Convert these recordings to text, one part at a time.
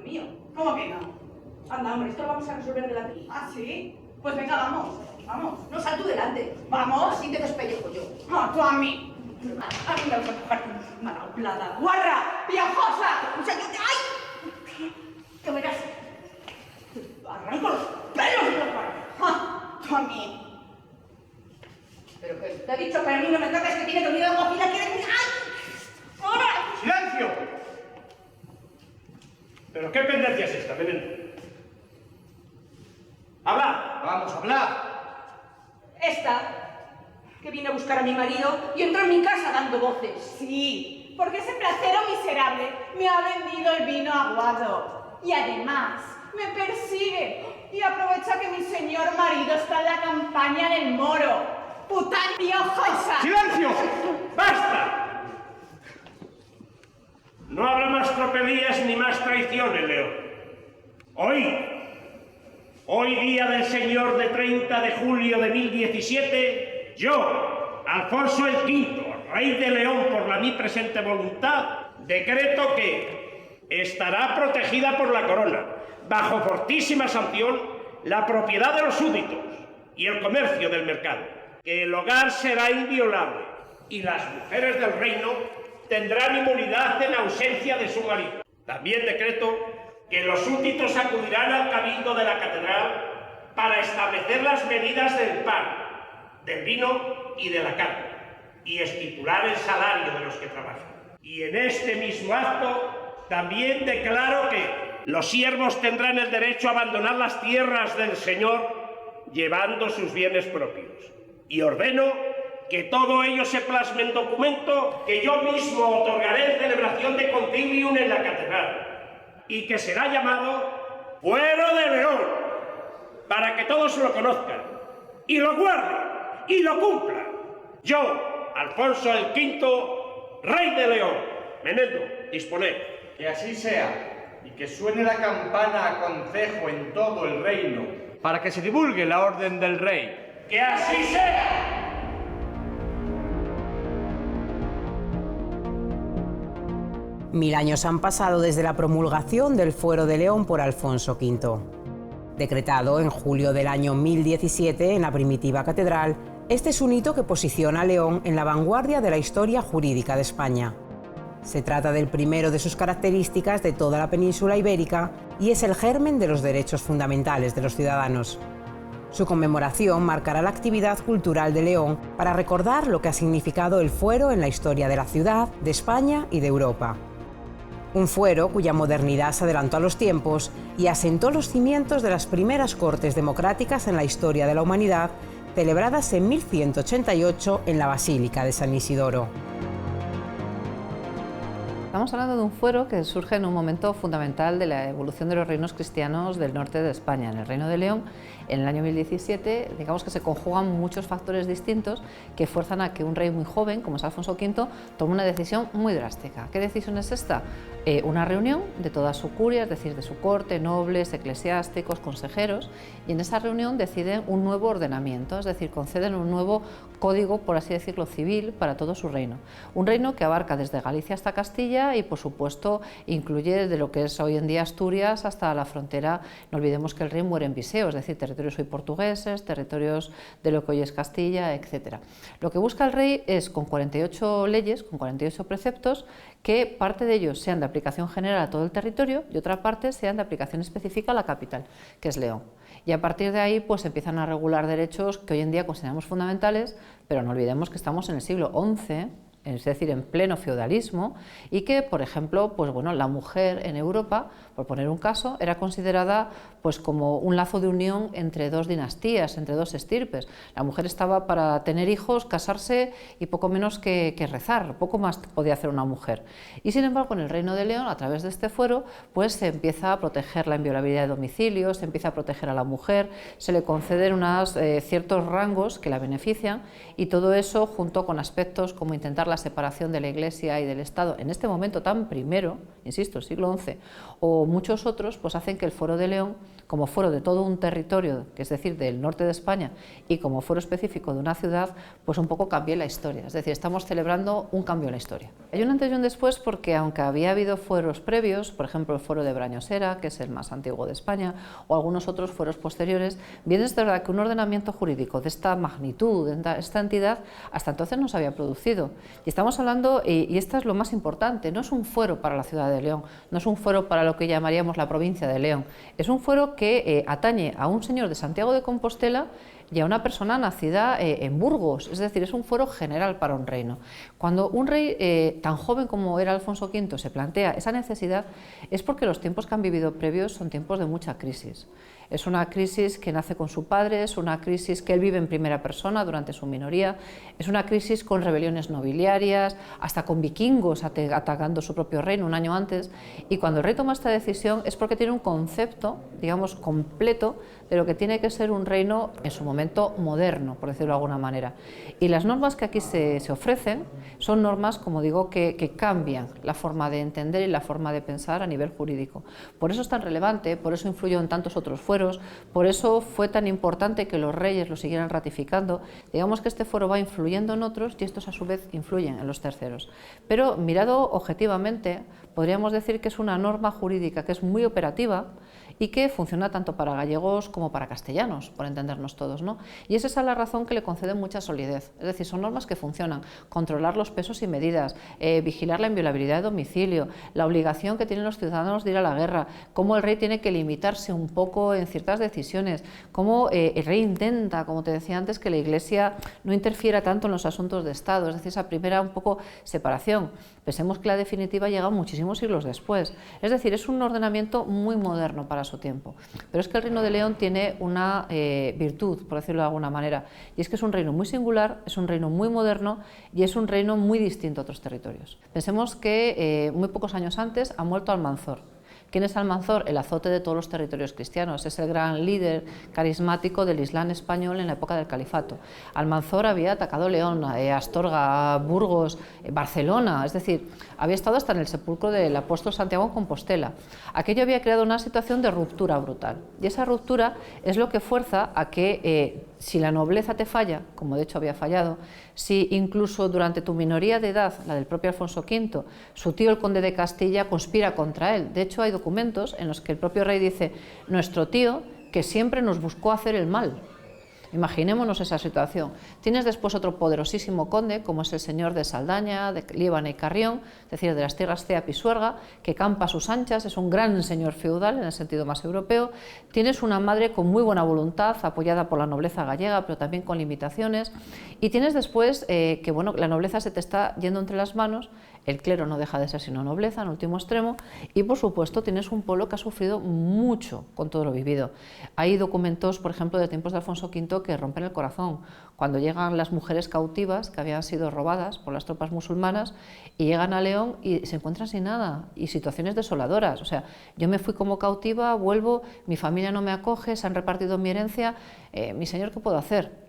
mío. ¿Cómo que no? Anda, hombre, esto lo vamos a resolver de la tri. ¿Ah, sí? Pues venga, vamos. Vamos. No, sal tú delante. Vamos. Así te despellejo yo. No, tú a mí. A mí me vas a coger mala plata. ¡Guarra! ¡Piojosa! O sea, yo te... ¡Ay! Que verás. Arranco los pelos de la cara. ¡Ah! Tú a mí. Pero que te he dicho que a mí no me toques, que tiene que venir algo aquí, la quiere... ¡Ay! ¡Ahora! ¡Silencio! ¿Pero qué pendencia es esta, Veneno? ¡Habla! Vamos, hablar. Esta, que viene a buscar a mi marido y entró en mi casa dando voces. Sí, porque ese placero miserable me ha vendido el vino aguado. Y además, me persigue y aprovecha que mi señor marido está en la campaña del Moro. ¡Puta piojosa! ¡Silencio! ¡Basta! No habrá más tropelías ni más traiciones, León. Hoy día del Señor de 30 de julio de 1017, yo, Alfonso el V, rey de León por la mi presente voluntad, decreto que estará protegida por la corona, bajo fortísima sanción, la propiedad de los súbditos y el comercio del mercado, que el hogar será inviolable y las mujeres del reino tendrán inmunidad en ausencia de su marido. También decreto que los súbditos acudirán al cabildo de la catedral para establecer las medidas del pan, del vino y de la carne, y estipular el salario de los que trabajan. Y en este mismo acto también declaro que los siervos tendrán el derecho a abandonar las tierras del Señor llevando sus bienes propios. Y ordeno que todo ello se plasme en documento que yo mismo otorgaré en celebración de concilium en la catedral, y que será llamado Fuero de León, para que todos lo conozcan, y lo guarden, y lo cumplan. Yo, Alfonso el V, rey de León. Meneldo, disponed. Que así sea, y que suene la campana a concejo en todo el reino, para que se divulgue la orden del rey. ¡Que así sea! Mil años han pasado desde la promulgación del Fuero de León por Alfonso V. Decretado en julio del año 1017 en la primitiva catedral, este es un hito que posiciona a León en la vanguardia de la historia jurídica de España. Se trata del primero de sus características de toda la península ibérica y es el germen de los derechos fundamentales de los ciudadanos. Su conmemoración marcará la actividad cultural de León para recordar lo que ha significado el fuero en la historia de la ciudad, de España y de Europa. Un fuero cuya modernidad se adelantó a los tiempos y asentó los cimientos de las primeras cortes democráticas en la historia de la humanidad, celebradas en 1188 en la Basílica de San Isidoro. Estamos hablando de un fuero que surge en un momento fundamental de la evolución de los reinos cristianos del norte de España. En el Reino de León, en el año 1017, digamos que se conjugan muchos factores distintos que fuerzan a que un rey muy joven, como es Alfonso V, tome una decisión muy drástica. ¿Qué decisión es esta? Una reunión de toda su curia, es decir, de su corte, nobles, eclesiásticos, consejeros, y en esa reunión deciden un nuevo ordenamiento, es decir, conceden un nuevo código, por así decirlo, civil para todo su reino. Un reino que abarca desde Galicia hasta Castilla y, por supuesto, incluye desde lo que es hoy en día Asturias hasta la frontera. No olvidemos que el rey muere en Viseu, es decir, territorios hoy portugueses, territorios de lo que hoy es Castilla, etc. Lo que busca el rey es, con 48 leyes, con 48 preceptos, que parte de ellos sean de aplicación general a todo el territorio y otra parte sean de aplicación específica a la capital, que es León. Y a partir de ahí pues empiezan a regular derechos que hoy en día consideramos fundamentales, pero no olvidemos que estamos en el siglo XI, es decir, en pleno feudalismo, y que, por ejemplo, pues bueno, la mujer en Europa, por poner un caso, era considerada pues como un lazo de unión entre dos dinastías, entre dos estirpes. La mujer estaba para tener hijos, casarse y poco menos que rezar, poco más podía hacer una mujer. Y sin embargo, en el Reino de León, a través de este fuero, pues se empieza a proteger la inviolabilidad de domicilio, se empieza a proteger a la mujer, se le conceden ciertos rangos que la benefician, y todo eso junto con aspectos como intentar la la separación de la Iglesia y del Estado en este momento tan primero, insisto, siglo XI, o muchos otros, pues hacen que el Fuero de León, como fuero de todo un territorio, que es decir, del norte de España, y como fuero específico de una ciudad, pues un poco cambie la historia. Es decir, estamos celebrando un cambio en la historia. Hay un antes y un después porque, aunque había habido fueros previos, por ejemplo el fuero de Brañosera, que es el más antiguo de España, o algunos otros fueros posteriores, bien es verdad que un ordenamiento jurídico de esta magnitud, de esta entidad, hasta entonces no se había producido. Y estamos hablando, y esto es lo más importante, no es un fuero para la ciudad de León, no es un fuero para lo que llamaríamos la provincia de León, es un fuero que atañe a un señor de Santiago de Compostela y a una persona nacida en Burgos, es decir, es un fuero general para un reino. Cuando un rey tan joven como era Alfonso V se plantea esa necesidad, es porque los tiempos que han vivido previos son tiempos de mucha crisis. Es una crisis que nace con su padre, es una crisis que él vive en primera persona durante su minoría, es una crisis con rebeliones nobiliarias, hasta con vikingos atacando su propio reino un año antes, y cuando el rey toma esta decisión es porque tiene un concepto, digamos, completo de lo que tiene que ser un reino en su momento moderno, por decirlo de alguna manera. Y las normas que aquí se ofrecen son normas, como digo, que cambian la forma de entender y la forma de pensar a nivel jurídico. Por eso es tan relevante, por eso influyó en tantos otros fueros, por eso fue tan importante que los reyes lo siguieran ratificando. Digamos que este fuero va influyendo en otros y estos a su vez influyen en los terceros. Pero mirado objetivamente, podríamos decir que es una norma jurídica que es muy operativa y que funciona tanto para gallegos como para castellanos, por entendernos todos, ¿no? Y es esa la razón que le concede mucha solidez, es decir, son normas que funcionan, controlar los pesos y medidas, vigilar la inviolabilidad de domicilio, la obligación que tienen los ciudadanos de ir a la guerra, cómo el rey tiene que limitarse un poco en ciertas decisiones, cómo el rey intenta, como te decía antes, que la Iglesia no interfiera tanto en los asuntos de Estado, es decir, esa primera un poco separación. Pensemos que la definitiva llega muchísimos siglos después, es decir, es un ordenamiento muy moderno para su tiempo. Pero es que el Reino de León tiene una virtud, por decirlo de alguna manera, y es que es un reino muy singular, es un reino muy moderno y es un reino muy distinto a otros territorios. Pensemos que muy pocos años antes ha muerto Almanzor. ¿Quién es Almanzor? El azote de todos los territorios cristianos, es el gran líder carismático del Islam español en la época del Califato. Almanzor había atacado León, Astorga, Burgos, Barcelona, es decir, había estado hasta en el sepulcro del apóstol Santiago en Compostela. Aquello había creado una situación de ruptura brutal, y esa ruptura es lo que fuerza a que si la nobleza te falla, como de hecho había fallado, si incluso durante tu minoría de edad, la del propio Alfonso V, su tío el conde de Castilla conspira contra él. De hecho hay documentos en los que el propio rey dice: nuestro tío que siempre nos buscó hacer el mal. Imaginémonos esa situación. Tienes después otro poderosísimo conde, como es el señor de Saldaña, de Líbana y Carrión, es decir, de las tierras Cea Pisuerga, que campa a sus anchas, es un gran señor feudal en el sentido más europeo. Tienes una madre con muy buena voluntad, apoyada por la nobleza gallega, pero también con limitaciones. Y tienes después que bueno, la nobleza se te está yendo entre las manos, el clero no deja de ser sino nobleza en último extremo, y por supuesto tienes un pueblo que ha sufrido mucho con todo lo vivido. Hay documentos, por ejemplo, de tiempos de Alfonso V que rompen el corazón, cuando llegan las mujeres cautivas que habían sido robadas por las tropas musulmanas y llegan a León y se encuentran sin nada, y situaciones desoladoras. O sea, yo me fui como cautiva, vuelvo, mi familia no me acoge, se han repartido mi herencia, mi señor, ¿qué puedo hacer?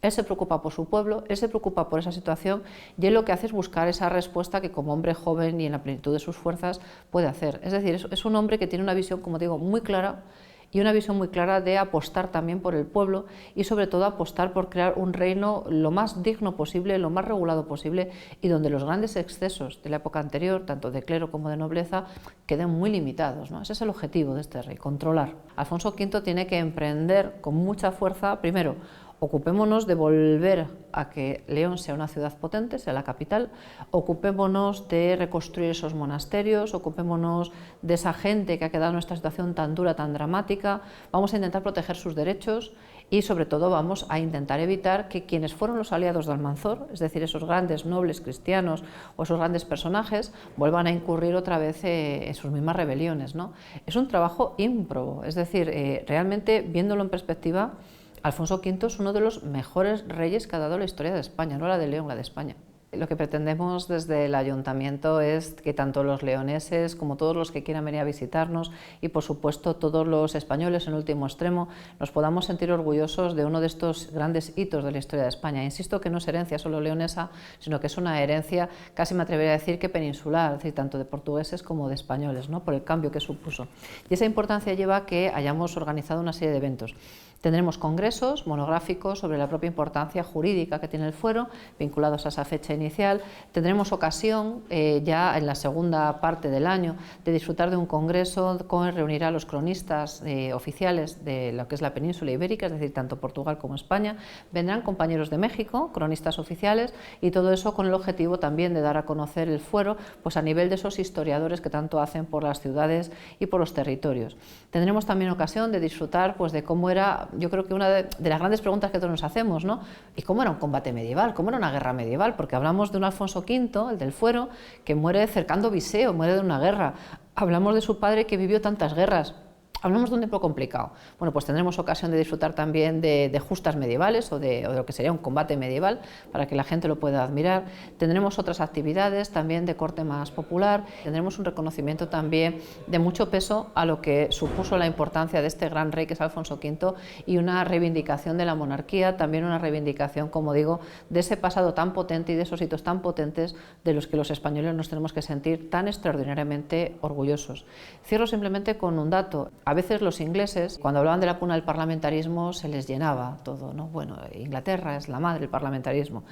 Él se preocupa por su pueblo, él se preocupa por esa situación, y él lo que hace es buscar esa respuesta que como hombre joven y en la plenitud de sus fuerzas puede hacer. Es decir, es un hombre que tiene una visión, como digo, muy clara, y una visión muy clara de apostar también por el pueblo y sobre todo apostar por crear un reino lo más digno posible, lo más regulado posible, y donde los grandes excesos de la época anterior, tanto de clero como de nobleza, queden muy limitados, ¿no? Ese es el objetivo de este rey, controlar. Alfonso V tiene que emprender con mucha fuerza, primero, ocupémonos de volver a que León sea una ciudad potente, sea la capital, ocupémonos de reconstruir esos monasterios, ocupémonos de esa gente que ha quedado en esta situación tan dura, tan dramática, vamos a intentar proteger sus derechos y sobre todo vamos a intentar evitar que quienes fueron los aliados de Almanzor, es decir, esos grandes nobles cristianos o esos grandes personajes, vuelvan a incurrir otra vez en sus mismas rebeliones, ¿no? Es un trabajo ímprobo, es decir, realmente viéndolo en perspectiva, Alfonso V es uno de los mejores reyes que ha dado la historia de España, no la de León, la de España. Lo que pretendemos desde el Ayuntamiento es que tanto los leoneses como todos los que quieran venir a visitarnos y por supuesto todos los españoles en último extremo nos podamos sentir orgullosos de uno de estos grandes hitos de la historia de España. Insisto que no es herencia solo leonesa, sino que es una herencia, casi me atrevería a decir que peninsular, es decir, tanto de portugueses como de españoles, ¿no?, por el cambio que supuso. Y esa importancia lleva a que hayamos organizado una serie de eventos. Tendremos congresos monográficos sobre la propia importancia jurídica que tiene el fuero, vinculados a esa fecha inicial. Tendremos ocasión, ya en la segunda parte del año, de disfrutar de un congreso que reunirá a los cronistas oficiales de lo que es la península ibérica, es decir, tanto Portugal como España. Vendrán compañeros de México, cronistas oficiales, y todo eso con el objetivo también de dar a conocer el fuero pues a nivel de esos historiadores que tanto hacen por las ciudades y por los territorios. Tendremos también ocasión de disfrutar pues de cómo era, yo creo que una de las grandes preguntas que todos nos hacemos, ¿no?, ¿y cómo era un combate medieval? ¿Cómo era una guerra medieval? Porque hablamos de un Alfonso V, el del fuero, que muere cercando Viseu, muere de una guerra. Hablamos de su padre que vivió tantas guerras. Hablamos de un tiempo complicado. Bueno, pues tendremos ocasión de disfrutar también de justas medievales o de lo que sería un combate medieval para que la gente lo pueda admirar. Tendremos otras actividades también de corte más popular. Tendremos un reconocimiento también de mucho peso a lo que supuso la importancia de este gran rey que es Alfonso V y una reivindicación de la monarquía, también una reivindicación, como digo, de ese pasado tan potente y de esos hitos tan potentes de los que los españoles nos tenemos que sentir tan extraordinariamente orgullosos. Cierro simplemente con un dato. A veces los ingleses, cuando hablaban de la cuna del parlamentarismo, se les llenaba todo, ¿no? Bueno, Inglaterra es la madre del parlamentarismo.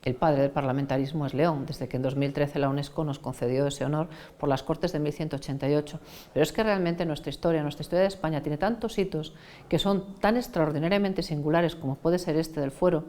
El padre del parlamentarismo es León, desde que en 2013 la UNESCO nos concedió ese honor por las Cortes de 1188. Pero es que realmente nuestra historia de España tiene tantos hitos que son tan extraordinariamente singulares como puede ser este del fuero,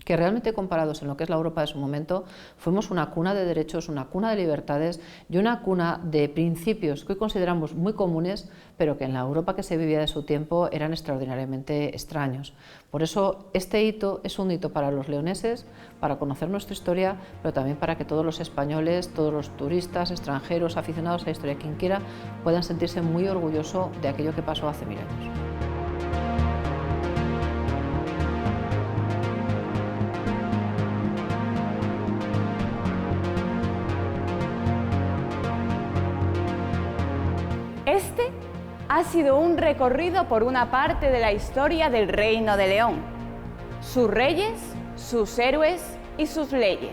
que realmente comparados en lo que es la Europa de su momento, fuimos una cuna de derechos, una cuna de libertades y una cuna de principios que hoy consideramos muy comunes, pero que en la Europa que se vivía de su tiempo eran extraordinariamente extraños. Por eso este hito es un hito para los leoneses, para conocer nuestra historia, pero también para que todos los españoles, todos los turistas, extranjeros, aficionados a la historia, quien quiera, puedan sentirse muy orgullosos de aquello que pasó hace 1000 años. Este ha sido un recorrido por una parte de la historia del Reino de León, sus reyes, sus héroes y sus leyes.